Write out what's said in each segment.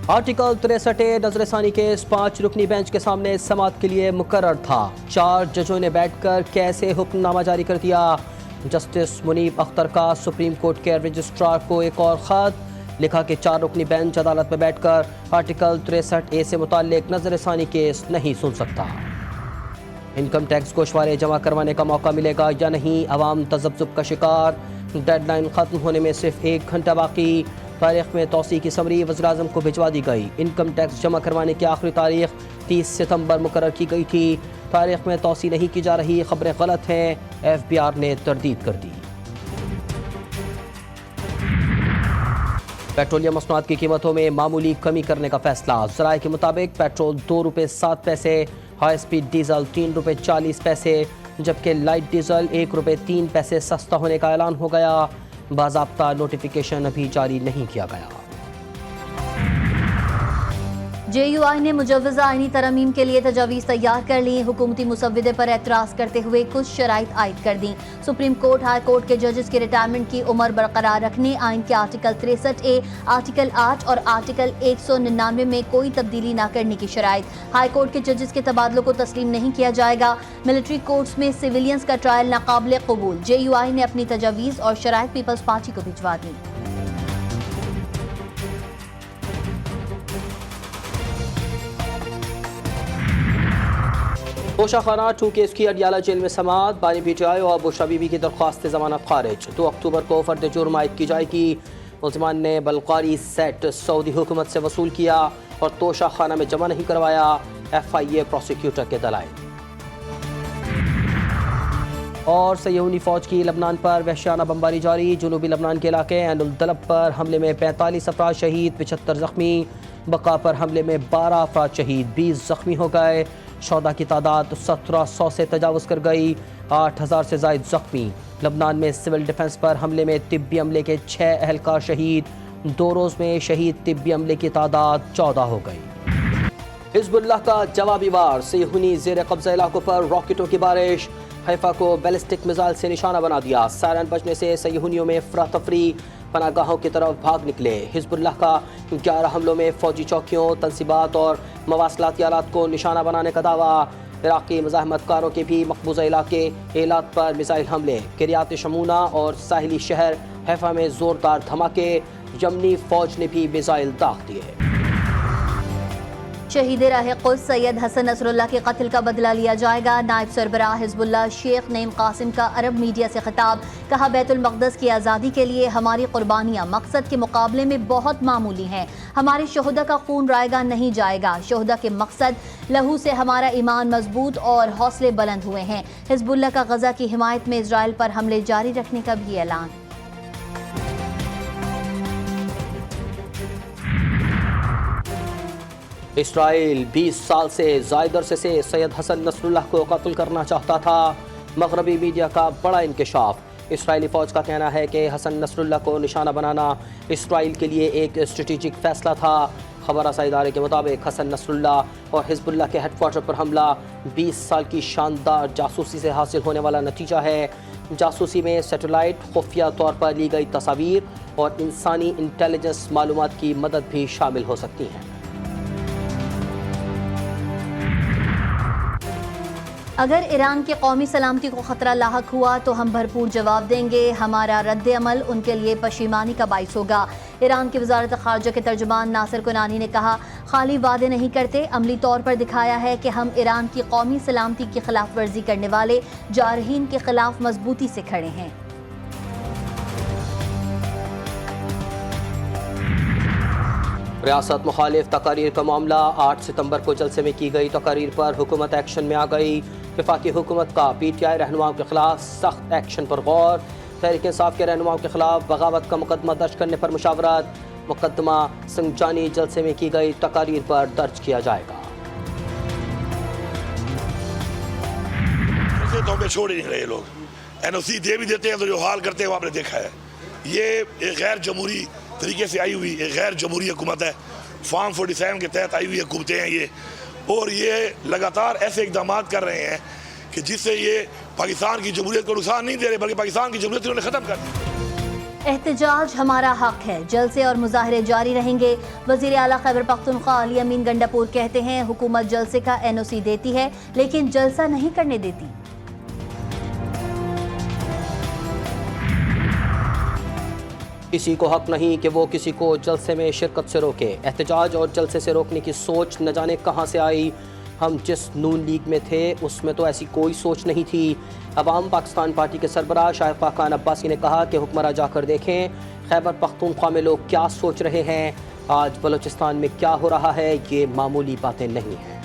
Article 63 नजरसानी case 5 रुकनी bench के सामने समाअत के लिए मुकर्रर था। 4 जजों ने बैठकर कैसे हुक्मनामा जारी कर दिया। जस्टिस मुनीब अख्तर का सुप्रीम कोर्ट के रजिस्ट्रार को एक और ख़त लिखा कि 4 रुकनी बेंच अदालत में बैठकर आर्टिकल 63A से मुताल्लिक नजरसानी केस नहीं सुन सकता। इनकम टैक्स गोशवारे जमा करवाने का मौका मिलेगा या नहीं, अवाम तजब्जुब का शिकार। डेडलाइन ख़त्म होने में सिर्फ 1 घंटा बाकी। तारीख में तौसी की समरी वज़ीर-ए-आज़म को भिजवा दी गई। इनकम टैक्स जमा करवाने की आखिरी तारीख 30 सितंबर मुकर्रर की गई थी। तारीख में तौसी नहीं की जा रही, खबरें गलत हैं, FBR ने तरदीद कर दी। पेट्रोलियम मसनूआत की कीमतों में मामूली कमी करने का फैसला। ज़राए के मुताबिक पेट्रोल 2 रुपये 7 पैसे, हाई स्पीड डीजल 3 रुपये 40 पैसे, जबकि लाइट डीजल 1 रुपये 3 पैसे सस्ता होने का ऐलान हो गया। बाज़ाब्ता नोटिफिकेशन अभी जारी नहीं किया गया। JUI ने मुजव्वज़ा आईनी तरमीम के लिए तजावीज़ तैयार कर ली। हुकूमती मुसव्विदे पर एतराज़ करते हुए कुछ शराइत आयद कर दी। सुप्रीम कोर्ट, हाई कोर्ट के जजेस की रिटायरमेंट की उम्र बरकरार रखने, आइन के आर्टिकल 63A, आर्टिकल 8 और आर्टिकल 199 में कोई तब्दीली न करने की शराइत। हाई कोर्ट के जजेस के तबादलों को तस्लीम नहीं किया जाएगा। मिलिट्री कोर्ट्स में सिविलियंस का ट्रायल नाकाबिल कबूल। JUI ने अपनी तजावीज़ और शराइत पीपल्स पार्टी को भिजवा दी। तोशा खाना 2 केस की अडियाला जेल में समाअत। बानी PTI और बुशरा बीबी की दरख्वास्त जमानत खारिज। 2 अक्टूबर को फर्द जुर्म आयद की जाएगी। मुल्ज़िमान ने बलकारी सेट सऊदी हुकूमत से वसूल किया और तोशा खाना में जमा नहीं करवाया। FIA प्रोसिक्यूटर के दलाइल। और सय्यूनी फौज की लबनान पर वहशियाना बमबारी जारी। जनूबी लबनान के इलाके ऐन उल दलब पर हमले में 45 अफराद शहीद, 75 जख्मी। बका पर हमले में 12 अफराद शहीद, 20 जख्मी हो गए। शौदा की तादाद 1700 से तजावज़ कर गई, 8000 से ज़ायद जख्मी। लबनान में सिविल डिफेंस पर हमले में तिब्बी अमले के 6 अहलकार शहीद। 2 रोज़ में शहीद तिब्बी अमले की तादाद 14 हो गई। हिज़्बुल्लाह का जवाबी वार। सय्यूनी ज़ेर कब्ज़ा इलाकों पर रॉकेटों की बारिश। हैफा को बैलिस्टिक मिसाइल से निशाना बना दिया। सायरन बजने से सय्यूनियों में अफरा-तफरी, पनागाहों की तरफ भाग निकले। हिज़्बुल्लाह का 11 हमलों में फौजी चौकियों, तंसीबात और मवासलाती आलात को निशाना बनाने का दावा। इराक़ी मुज़ाहमतकारों के भी मकबूजा इलाके एलात पर मिसाइल हमले। किरियात शमूना और साहिली शहर हैफा में ज़ोरदार धमाके। यमनी फ़ौज ने भी मिसाइल दाग दिए। शहीद राह कुद्स सैयद हसन नसरुल्लाह के कत्ल का बदला लिया जाएगा। नायब सरबराह हिज़्बुल्लाह शेख नईम कासिम का अरब मीडिया से खिताब। कहा, बैतुल मक़दस की आज़ादी के लिए हमारी कुर्बानियाँ मकसद के मुकाबले में बहुत मामूली हैं। हमारे शोहदा का खून रायगा नहीं जाएगा। शोहदा के मकसद लहू से हमारा ईमान मजबूत और हौसले बुलंद हुए हैं। हिज़्बुल्लाह का गज़ा की हिमायत में इजराइल पर हमले जारी रखने का भी ऐलान। इसराइल 20 साल से ज़ायद अरसे से सैयद हसन नसरुल्लाह को कत्ल करना चाहता था। मगरबी मीडिया का बड़ा इंकशाफ। इसराइली फ़ौज का कहना है कि हसन नसरुल्लाह को निशाना बनाना इसराइल के लिए एक स्ट्रेटेजिक फ़ैसला था। खबर रसा इदारे के मुताबिक हसन नसरुल्लाह और हिज़्बुल्लाह के हेडक्वार्टर पर हमला 20 साल की शानदार जासूसी से हासिल होने वाला नतीजा है। जासूसी में सैटेलाइट, खुफिया तौर पर ली गई तस्वीर और इंसानी इंटेलिजेंस मालूमात की मदद भी शामिल हो सकती हैं। अगर ईरान के कौमी सलामती को ख़तरा लाहक हुआ तो हम भरपूर जवाब देंगे। हमारा रद्द अमल उनके लिए पशीमानी का बाइस होगा। ईरान की वज़ारत ख़ारजा के तर्जुमान नासिर कुनानी ने कहा, खाली वादे नहीं करते, अमली तौर पर दिखाया है कि हम ईरान की कौमी सलामती की खिलाफ वर्जी करने वाले जारहीन के खिलाफ मजबूती से खड़े हैं। रियासत मुखालिफ तकारीर का मामला। 8 सितंबर को जलसे में की गई तकारीर पर हुकूमत एक्शन में आ गई। वफाकी हुकूमत का PTI रहनुमाओं के खिलाफ सख्त एक्शन पर गौर। तहरीक इंसाफ के रहनुमाओं के खिलाफ बगावत का मुकदमा दर्ज करने पर मुशावरत। मुकदमा संजानी जलसे में की गई तकारीर पर दर्ज किया जाएगा। तो हमें छोड़ ही नहीं रहे लोग। NOC दे भी देते हैं तो जो हाल करते हैं वो आपने देखा है। ये एक गैर जमहूरी तरीके से आई हुई एक गैर जमहूरी हुकूमत है। फॉर्म 47 के तहत आई हुई हुकूमतें हैं ये, और ये लगातार ऐसे इकदाम कर रहे हैं कि जिससे ये पाकिस्तान की जमहूरियत को नुकसान नहीं दे रहे बल्कि पाकिस्तान की जमहूरियत उन्होंने ख़त्म कर दी। احتجاج ہمارا حق ہے، جلسے اور مظاہرے جاری رہیں گے۔ وزیر اعلیٰ خیبر پختونخوا علی امین گنڈاپور کہتے ہیں حکومت جلسے کا NOC دیتی ہے لیکن جلسہ نہیں کرنے دیتی۔ کسی کو حق نہیں کہ وہ کسی کو جلسے میں شرکت سے روکے۔ احتجاج اور جلسے سے روکنے کی سوچ نہ جانے کہاں سے آئی۔ ہم جس نون لیگ میں تھے اس میں تو ایسی کوئی سوچ نہیں تھی۔ عوام پاکستان پارٹی کے سربراہ شائقہ خان عباسی نے کہا کہ حکمراں جا کر دیکھیں خیبر پختونخوا میں لوگ کیا سوچ رہے ہیں، آج بلوچستان میں کیا ہو رہا ہے، یہ معمولی باتیں نہیں ہیں۔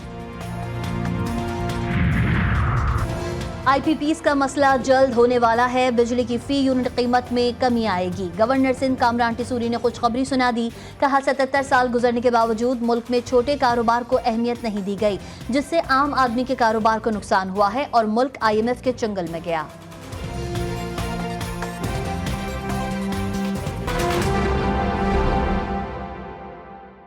IPPs کا مسئلہ جلد ہونے والا ہے، بجلی کی فی یونٹ قیمت میں کمی آئے گی۔ گورنر سندھ کامران ٹیسوری نے خوشخبری سنا دی، کہا 77 سال گزرنے کے باوجود ملک میں چھوٹے کاروبار کو اہمیت نہیں دی گئی، جس سے عام آدمی کے کاروبار کو نقصان ہوا ہے اور ملک IMF کے چنگل میں گیا۔